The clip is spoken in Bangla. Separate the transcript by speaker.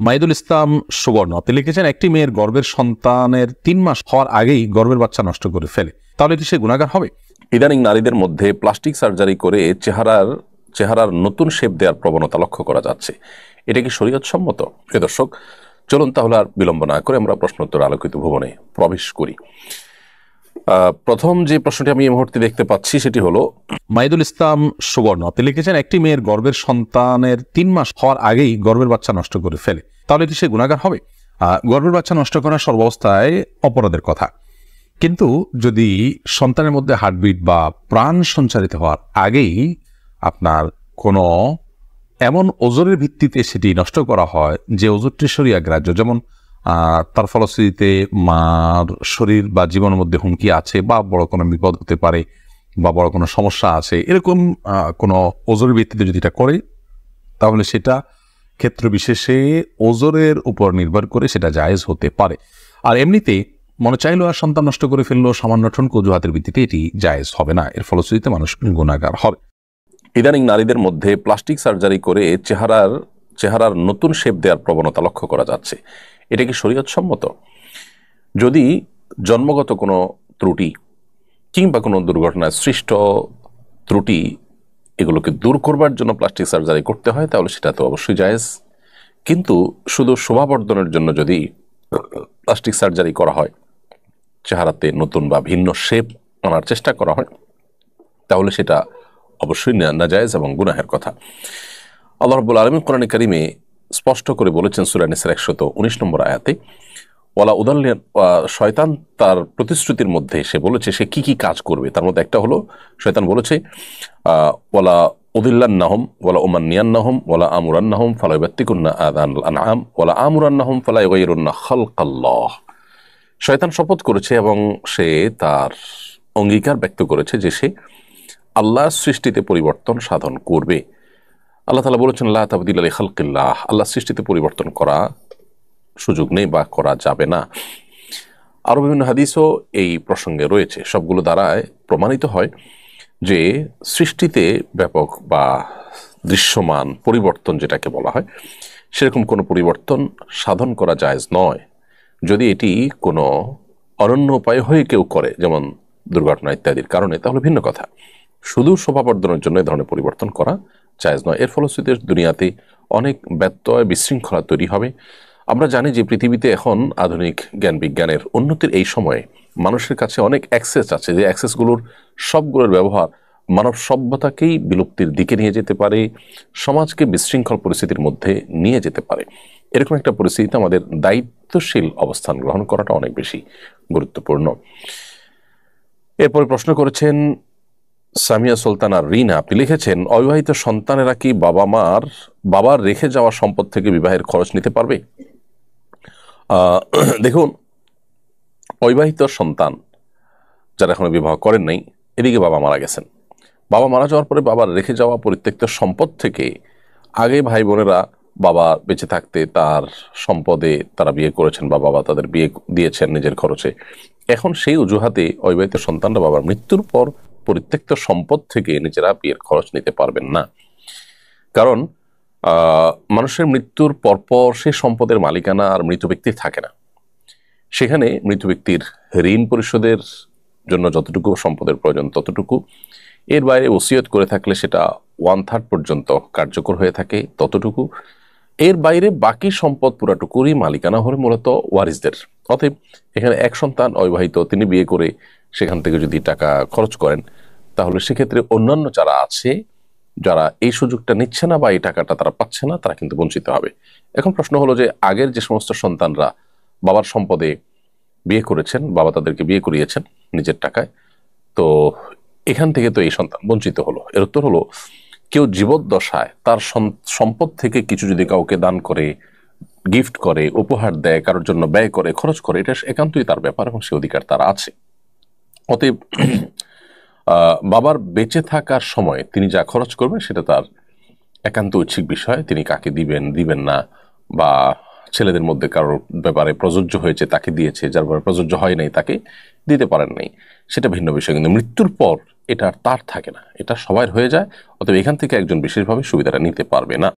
Speaker 1: মাইদুল ইসলাম সুবর্ণ আপনি লিখেছেন, একটি মেয়ের গর্ভের সন্তানের 3 মাস হওয়ার আগেই গর্ভের বাচ্চা নষ্ট করে ফেলে, তাহলে কি সে গুনাহগার হবে?
Speaker 2: ইদানিং নারীদের মধ্যে প্লাস্টিক সার্জারি করে চেহারার নতুন শেপ দেওয়ার প্রবণতা লক্ষ্য করা যাচ্ছে। এটা কি শরীয়ত সম্মত? প্রিয় দর্শক, চলুন তাহলে আর বিলম্ব না করে আমরা প্রশ্নোত্তর আলোকিত ভুবনে প্রবেশ করি। প্রথম যে প্রশ্নটি আমি এই মুহূর্তে দেখতে পাচ্ছি সেটি হলো,
Speaker 1: মাইদুল ইসলাম সুবর্ণ আপনি লিখেছেন, একটি মেয়ের গর্ভের সন্তানের 3 মাস হওয়ার আগেই গর্ভের বাচ্চা নষ্ট করে ফেলে, তাহলে কি সে গুনাহগার হবে? গর্ভের বাচ্চা নষ্ট করা সর্বাবস্থায় অপরাধের কথা, কিন্তু যদি সন্তানের মধ্যে হার্টবিট বা প্রাণ সঞ্চারিত হওয়ার আগেই আপনার কোনো এমন ওজরের ভিত্তিতে সেটি নষ্ট করা হয় যে ওজরটি শরিয়া গ্রাহ্য, যেমন তার ফলশ্রুতিতে মার শরীর বা জীবনের মধ্যে হুমকি আছে বা বড় কোনো বিপদ হতে পারে বা বড় কোনো সমস্যা আছে, এরকম কোনো ওজরের ভিত্তিতে যদি এটা করে, তাহলে সেটা ক্ষেত্র বিশেষে ওজরের উপর নির্ভর করে সেটা জায়েজ হতে পারে। আর এমনিতে মনে চাইলেও আর সন্তান নষ্ট করে ফেললো সামান্য ঠনক অজুহাতের ভিত্তিতে এটি জায়েজ হবে না, এর ফলশ্রুতিতে মানুষ গুনাহগার হবে।
Speaker 2: ইদানিং নারীদের মধ্যে প্লাস্টিক সার্জারি করে চেহারার নতুন শেপ দেওয়ার প্রবণতা লক্ষ্য করা যাচ্ছে। এটা কি শরীয়ত সম্মত? যদি জন্মগত কোনো ত্রুটি কিংবা কোনো দুর্ঘটনায় সৃষ্ট ত্রুটি এগুলোকে দূর করবার জন্য প্লাস্টিক সার্জারি করতে হয়, তাহলে সেটা তো অবশ্যই জায়েজ। কিন্তু শুধু শোভাবর্ধনের জন্য যদি প্লাস্টিক সার্জারি করা হয়, চেহারাতে নতুন বা ভিন্ন শেপ আনার চেষ্টা করা হয়, তাহলে সেটা অবশ্যই নাজায়েজ এবং গুনাহের কথা। আল্লাহ রাব্বুল আলামিন কোরআনে কারিমে স্পষ্ট করে বলেছেন সূরা নিসার 119 নম্বর আয়াতে, ওয়ালা উদাল্লিন, শয়তান তার প্রতিশ্রুতির মধ্যে সে বলেছে সে কি কি কাজ করবে। তার মধ্যে একটা হলো, শয়তান বলেছে ওয়ালা উদিল্লান্নাহুম ওয়ালা উমান্নিয়ান্নাহুম ওয়ালা আমুরান্নাহুম ফালা ইউবাত্তিকুন্না আযানাল আনআম ওয়ালা আমুরান্নাহুম ফালা ইউগাইয়িরুন্না খালকাল্লাহ। শয়তান শপথ করেছে এবং সে তার অঙ্গীকার ব্যক্ত করেছে যে সে আল্লাহর সৃষ্টিতে পরিবর্তন সাধন করবে। আল্লাহ তাআলা বলেছেন লা তাবদীলা লিখালকিল্লাহ, আল্লাহর সৃষ্টিতে পরিবর্তন করা সুযোগ নেই বা করা যাবে না। আরও বিভিন্ন হাদিসও এই প্রসঙ্গে রয়েছে। সবগুলো দ্বারায় প্রমাণিত হয় যে সৃষ্টিতে ব্যাপক বা দৃশ্যমান পরিবর্তন যেটাকে বলা হয়, সেরকম কোনো পরিবর্তন সাধন করা জায়েজ নয়। যদি এটি কোনো অনন্য উপায় হয়ে কেউ করে, যেমন দুর্ঘটনা ইত্যাদির কারণে, তাহলে ভিন্ন কথা। শুধু শোভাবর্ধনের জন্য এ ধরনের পরিবর্তন করা জায়েজ নয়। এর ফলশ্রুতিতে দুনিয়াতে অনেক ব্যত্যয় বিশৃঙ্খলা তৈরি হবে। আমরা জানি যে পৃথিবীতে এখন আধুনিক জ্ঞান বিজ্ঞানের উন্নতির এই সময়ে মানুষের কাছে অনেক অ্যাক্সেস আছে, যে অ্যাক্সেসগুলোর সবগুলোর ব্যবহার মানব সভ্যতাকেই বিলুপ্তির দিকে নিয়ে যেতে পারে, সমাজকে বিশৃঙ্খল পরিস্থিতির মধ্যে নিয়ে যেতে পারে। এরকম একটা পরিস্থিতিতে আমাদের দায়িত্বশীল অবস্থান গ্রহণ করাটা অনেক বেশি গুরুত্বপূর্ণ। এরপরে প্রশ্ন করেছেন সামিয়া সুলতানা রিনা, আপনি লিখেছেন, অবিবাহিত সন্তানেরা কি বাবার রেখে যাওয়া সম্পদ থেকে বিবাহের খরচ নিতে পারবে? দেখুন, অবিবাহিত সন্তান যারা এখনো বিবাহ করেন নাই, এদিকে বাবা মারা গেছেন, বাবা মারা যাওয়ার পরে বাবার রেখে যাওয়া পরিত্যক্ত সম্পদ থেকে আগে ভাই বোনেরা বাবা বেঁচে থাকতে তার সম্পদে তারা বিয়ে করেছেন বা বাবা তাদের বিয়ে দিয়েছেন নিজের খরচে, এখন সেই অজুহাতে অবিবাহিত সন্তানরা বাবার মৃত্যুর পর পরিত্যক্ত সম্পদ থেকে নিজেরা বিয়ের খরচ নিতে পারবেন না। কারণ মানুষের মৃত্যুর পরপর সে সম্পদের মালিকানা আর মৃত ব্যক্তির থাকে না। সেখানে মৃত ব্যক্তির ঋণ পরিশোধের জন্য যতটুকু সম্পদের প্রয়োজন ততটুকু, এর বাইরে ওসিয়ত করে থাকলে সেটা 1/3 পর্যন্ত কার্যকর হয়ে থাকে ততটুকু, এর বাইরে বাকি সম্পদ পুরাটুকুরই মালিকানা হলে মূলত ওয়ারিসদের। অতএব এখানে এক সন্তান অবিবাহিত, তিনি বিয়ে করে সেখান থেকে যদি টাকা খরচ করেন, তাহলে সেক্ষেত্রে অন্যান্য যারা আছে, যারা এই সুযোগটা নিচ্ছে না বা এই টাকাটা তারা পাচ্ছে না, তারা কিন্তু বঞ্চিত হবে। এখন প্রশ্ন হলো যে আগের যে সমস্ত সন্তানরা বাবার সম্পদে বিয়ে করেছেন, বাবা তাদেরকে বিয়ে করিয়েছেন নিজের টাকায়, তো এখান থেকে তো এই সন্তান বঞ্চিত হলো। এর উত্তর হলো, কেউ জীবদ্দশায় তার সম্পদ থেকে কিছু যদি কাউকে দান করে, গিফট করে, উপহার দেয়, কারোর জন্য ব্যয় করে, খরচ করে, এটা একান্তই তার ব্যাপার এবং সে অধিকার তার আছে। অতএব বাবার বেঁচে থাকার সময় তিনি যা খরচ করবেন সেটা তার একান্ত ঐচ্ছিক বিষয়। তিনি কাকে দিবেন না, বা ছেলেদের মধ্যে কারোর ব্যাপারে প্রযোজ্য হয়েছে তাকে দিয়েছে, যার ব্যাপারে প্রযোজ্য হয় নাই তাকে দিতে পারেন নাই, সেটা ভিন্ন বিষয়। কিন্তু মৃত্যুর পর এটা আর তার থাকে না, এটা সবার হয়ে যায়। অতএব এখান থেকে একজন বিশেষভাবে সুবিধাটা নিতে পারবে না।